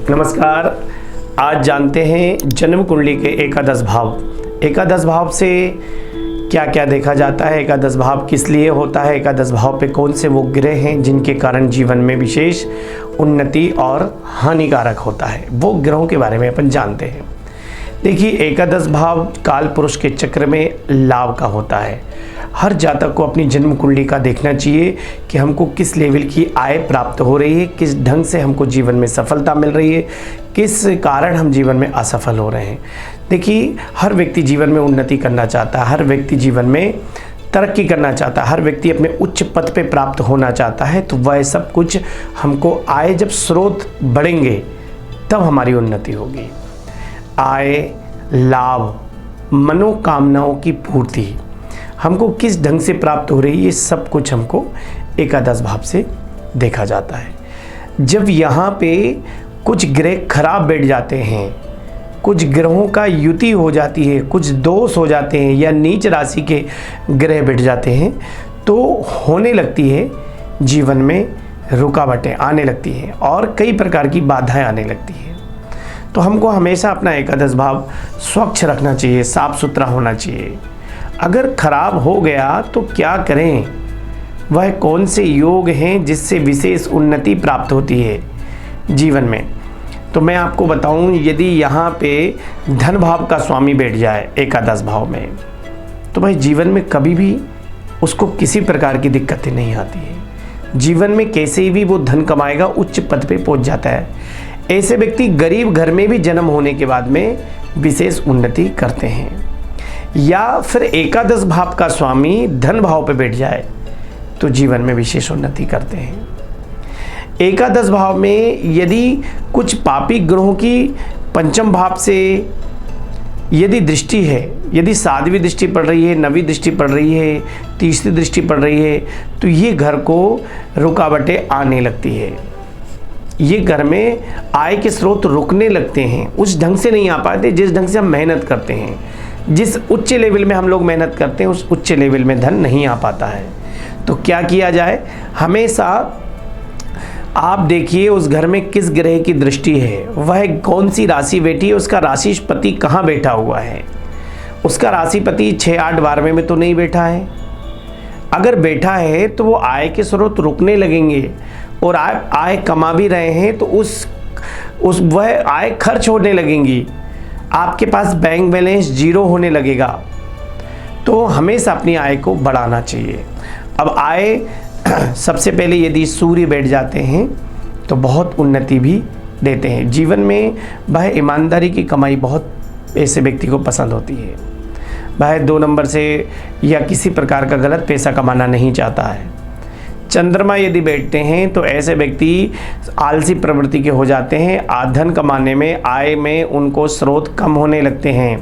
नमस्कार। आज जानते हैं जन्म कुंडली के एकादश भाव। एकादश भाव से क्या क्या देखा जाता है, एकादश भाव किस लिए होता है, एकादश भाव पे कौन से वो ग्रह हैं जिनके कारण जीवन में विशेष उन्नति और हानिकारक होता है, वो ग्रहों के बारे में अपन जानते हैं। देखिए, एकादश भाव काल पुरुष के चक्र में लाभ का होता है। हर जातक को अपनी जन्म कुंडली का देखना चाहिए कि हमको किस लेवल की आय प्राप्त हो रही है, किस ढंग से हमको जीवन में सफलता मिल रही है, किस कारण हम जीवन में असफल हो रहे हैं। देखिए, हर व्यक्ति जीवन में उन्नति करना चाहता है, हर व्यक्ति जीवन में तरक्की करना चाहता है, हर व्यक्ति अपने उच्च पद पे प्राप्त होना चाहता है। तो वह सब कुछ हमको आय जब स्रोत बढ़ेंगे तब हमारी उन्नति होगी। आय, लाभ, मनोकामनाओं की पूर्ति हमको किस ढंग से प्राप्त हो रही है, ये सब कुछ हमको एकादश भाव से देखा जाता है। जब यहाँ पे कुछ ग्रह खराब बैठ जाते हैं, कुछ ग्रहों का युति हो जाती है, कुछ दोष हो जाते हैं या नीच राशि के ग्रह बैठ जाते हैं, तो होने लगती है जीवन में रुकावटें आने लगती हैं और कई प्रकार की बाधाएं आने लगती हैं। तो हमको हमेशा अपना एकादश भाव स्वच्छ रखना चाहिए, साफ सुथरा होना चाहिए। अगर खराब हो गया तो क्या करें, वह कौन से योग हैं जिससे विशेष उन्नति प्राप्त होती है जीवन में। तो मैं आपको बताऊं, यदि यहाँ पे धन भाव का स्वामी बैठ जाए एकादश भाव में, तो भाई जीवन में कभी भी उसको किसी प्रकार की दिक्कतें नहीं आती है। जीवन में कैसे भी वो धन कमाएगा, उच्च पद पे पहुँच जाता है। ऐसे व्यक्ति गरीब घर में भी जन्म होने के बाद में विशेष उन्नति करते हैं। या फिर एकादश भाव का स्वामी धन भाव पे बैठ जाए तो जीवन में विशेष उन्नति करते हैं। एकादश भाव में यदि कुछ पापी ग्रहों की पंचम भाव से यदि दृष्टि है, यदि सातवीं दृष्टि पड़ रही है, नवीं दृष्टि पड़ रही है, तीसरी दृष्टि पड़ रही है, तो ये घर को रुकावटें आने लगती है। ये घर में आय के स्रोत रुकने लगते हैं, उस ढंग से नहीं आ पाते जिस ढंग से हम मेहनत करते हैं। जिस उच्च लेवल में हम लोग मेहनत करते हैं, उस उच्च लेवल में धन नहीं आ पाता है। तो क्या किया जाए, हमेशा आप देखिए उस घर में किस ग्रह की दृष्टि है, वह कौन सी राशि बैठी है, उसका राशिपति कहाँ बैठा हुआ है। उसका राशिपति 6-8 12वें में तो नहीं बैठा है। अगर बैठा है तो वो आय के स्रोत रुकने लगेंगे, और आय कमा भी रहे हैं तो वह आय खर्च होने लगेंगी, आपके पास बैंक बैलेंस जीरो होने लगेगा। तो हमेशा अपनी आय को बढ़ाना चाहिए। अब आय सबसे पहले यदि सूर्य बैठ जाते हैं तो बहुत उन्नति भी देते हैं। जीवन में वह ईमानदारी की कमाई बहुत ऐसे व्यक्ति को पसंद होती है। वह 2 नंबर से या किसी प्रकार का गलत पैसा कमाना नहीं चाहता है। चंद्रमा यदि बैठते हैं तो ऐसे व्यक्ति आलसी प्रवृत्ति के हो जाते हैं, धन कमाने में, आय में उनको स्रोत कम होने लगते हैं।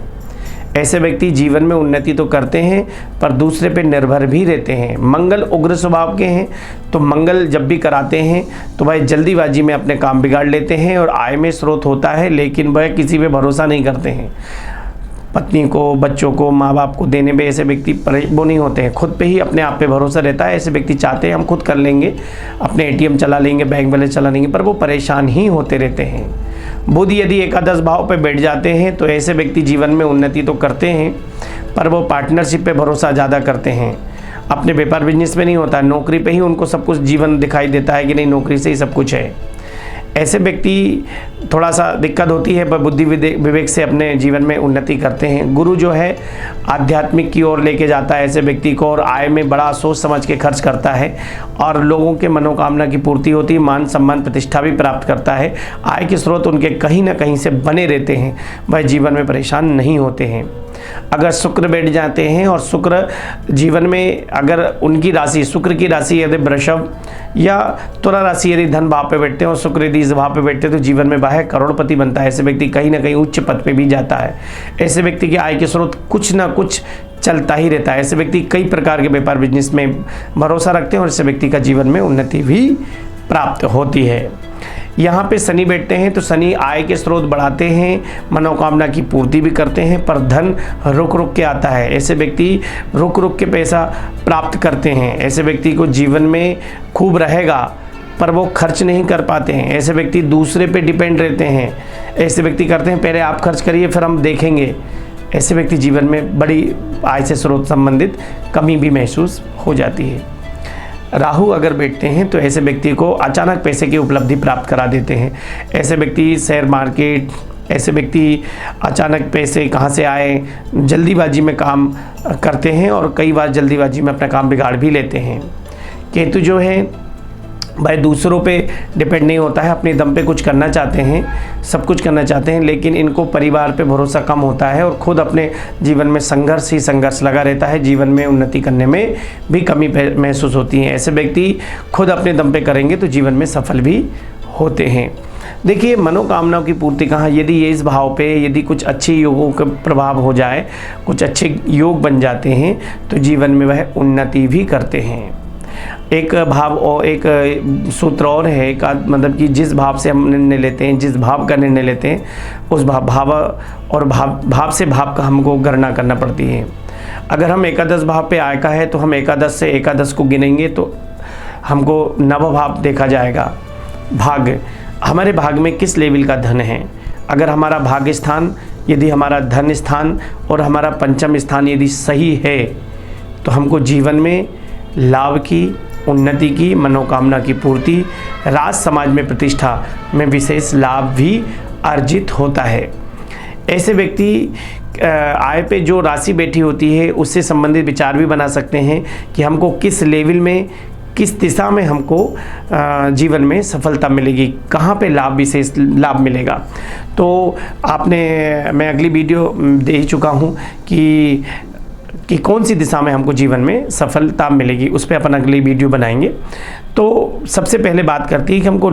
ऐसे व्यक्ति जीवन में उन्नति तो करते हैं पर दूसरे पे निर्भर भी रहते हैं। मंगल उग्र स्वभाव के हैं, तो मंगल जब भी कराते हैं तो वह जल्दीबाजी में अपने काम बिगाड़ लेते हैं और आय में स्रोत होता है, लेकिन वह किसी पे भरोसा नहीं करते हैं। पत्नी को, बच्चों को, माँ बाप को देने में ऐसे व्यक्ति वो नहीं होते हैं, खुद पे ही अपने आप पे भरोसा रहता है। ऐसे व्यक्ति चाहते हैं हम खुद कर लेंगे, अपने एटीएम चला लेंगे, बैंक बैलेंस चला लेंगे, पर वो परेशान ही होते रहते हैं। बुध यदि एकादश भाव पे बैठ जाते हैं तो ऐसे व्यक्ति जीवन में उन्नति तो करते हैं पर वो पार्टनरशिप पे भरोसा ज़्यादा करते हैं, अपने व्यापार बिजनेस में नहीं होता है। नौकरी पे ही उनको सब कुछ जीवन दिखाई देता है कि नहीं, नौकरी से ही सब कुछ है। ऐसे व्यक्ति थोड़ा सा दिक्कत होती है पर बुद्धि विवेक से अपने जीवन में उन्नति करते हैं। गुरु जो है आध्यात्मिक की ओर लेके जाता है ऐसे व्यक्ति को, और आय में बड़ा सोच समझ के खर्च करता है और लोगों के मनोकामना की पूर्ति होती है, मान सम्मान प्रतिष्ठा भी प्राप्त करता है। आय के स्रोत उनके कहीं ना कहीं से बने रहते हैं, वह जीवन में परेशान नहीं होते हैं। अगर शुक्र बैठ जाते हैं और शुक्र जीवन में, अगर उनकी राशि, शुक्र की राशि यदि वृषभ या तुला राशि यदि धन भाव पे बैठते हैं और शुक्र यदि इस भाव पे बैठते हैं तो जीवन में वह करोड़पति बनता है। ऐसे व्यक्ति कहीं ना कहीं उच्च पद पे भी जाता है। ऐसे व्यक्ति के आय के स्रोत कुछ ना कुछ चलता ही रहता है। ऐसे व्यक्ति कई प्रकार के व्यापार बिजनेस में भरोसा रखते हैं और ऐसे व्यक्ति का जीवन में उन्नति भी प्राप्त होती है। यहाँ पे शनि बैठते हैं तो शनि आय के स्रोत बढ़ाते हैं, मनोकामना की पूर्ति भी करते हैं, पर धन रुक रुक के आता है। ऐसे व्यक्ति रुक रुक के पैसा प्राप्त करते हैं। ऐसे व्यक्ति को जीवन में खूब रहेगा पर वो खर्च नहीं कर पाते हैं। ऐसे व्यक्ति दूसरे पे डिपेंड रहते हैं। ऐसे व्यक्ति करते हैं पहले आप खर्च करिए फिर हम देखेंगे। ऐसे व्यक्ति जीवन में बड़ी आय से स्रोत संबंधित कमी भी महसूस हो जाती है। राहु अगर बैठते हैं तो ऐसे व्यक्ति को अचानक पैसे की उपलब्धि प्राप्त करा देते हैं। ऐसे व्यक्ति शेयर मार्केट, ऐसे व्यक्ति अचानक पैसे कहाँ से आए, जल्दीबाजी में काम करते हैं और कई बार जल्दीबाजी में अपना काम बिगाड़ भी लेते हैं। केतु जो है भाई दूसरों पे डिपेंड नहीं होता है, अपने दम पे कुछ करना चाहते हैं, सब कुछ करना चाहते हैं, लेकिन इनको परिवार पे भरोसा कम होता है और खुद अपने जीवन में संघर्ष ही संघर्ष लगा रहता है। जीवन में उन्नति करने में भी कमी महसूस होती है। ऐसे व्यक्ति खुद अपने दम पे करेंगे तो जीवन में सफल भी होते हैं। देखिए मनोकामनाओं की पूर्ति कहाँ, यदि ये इस भाव पे यदि कुछ अच्छे योगों का प्रभाव हो जाए, कुछ अच्छे योग बन जाते हैं तो जीवन में वह उन्नति भी करते हैं। एक भाव और एक सूत्र और है, एक मतलब कि जिस भाव से हम निर्णय लेते हैं, जिस भाव का निर्णय लेते हैं उस भाव से भाव का हमको गणना करना पड़ती है। अगर हम एकादश भाव पे आय का है तो हम एकादश से एकादश को गिनेंगे तो हमको नव भाव देखा जाएगा। भाग्य, हमारे भाग में किस लेवल का धन है। अगर हमारा भाग्य स्थान, यदि हमारा धन स्थान और हमारा पंचम स्थान यदि सही है तो हमको जीवन में लाभ की, उन्नति की, मनोकामना की पूर्ति, राज समाज में प्रतिष्ठा में विशेष लाभ भी अर्जित होता है। ऐसे व्यक्ति आय पे जो राशि बैठी होती है उससे संबंधित विचार भी बना सकते हैं कि हमको किस लेवल में, किस दिशा में हमको जीवन में सफलता मिलेगी, कहाँ पे लाभ, विशेष लाभ मिलेगा। तो मैं अगली वीडियो दे ही चुका हूँ कि कौन सी दिशा में हमको जीवन में सफलता मिलेगी, उस पर अपन अगली वीडियो बनाएंगे। तो सबसे पहले बात करती है कि हमको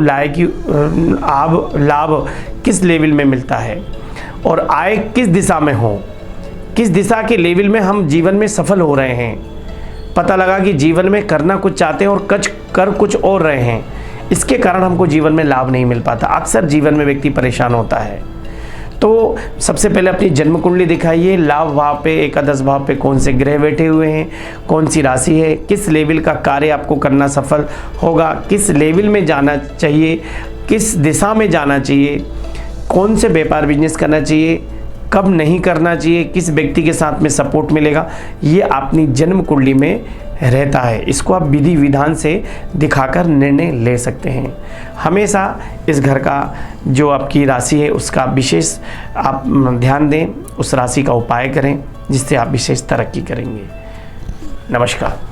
लाभ किस लेवल में मिलता है और आय किस दिशा में हो, किस दिशा के लेवल में हम जीवन में सफल हो रहे हैं। पता लगा कि जीवन में करना कुछ चाहते हैं और कर कुछ और रहे हैं, इसके कारण हमको जीवन में लाभ नहीं मिल पाता। अक्सर जीवन में व्यक्ति परेशान होता है। तो सबसे पहले अपनी जन्म कुंडली दिखाइए, लाभ भाव पे, एकादश भाव पे कौन से ग्रह बैठे हुए हैं, कौन सी राशि है, किस लेवल का कार्य आपको करना सफल होगा, किस लेवल में जाना चाहिए, किस दिशा में जाना चाहिए, कौन से व्यापार बिजनेस करना चाहिए, कब नहीं करना चाहिए, किस व्यक्ति के साथ में सपोर्ट मिलेगा, ये अपनी जन्म कुंडली में रहता है। इसको आप विधि विधान से दिखाकर निर्णय ले सकते हैं। हमेशा इस घर का जो आपकी राशि है उसका विशेष आप ध्यान दें, उस राशि का उपाय करें जिससे आप विशेष तरक्की करेंगे। नमस्कार।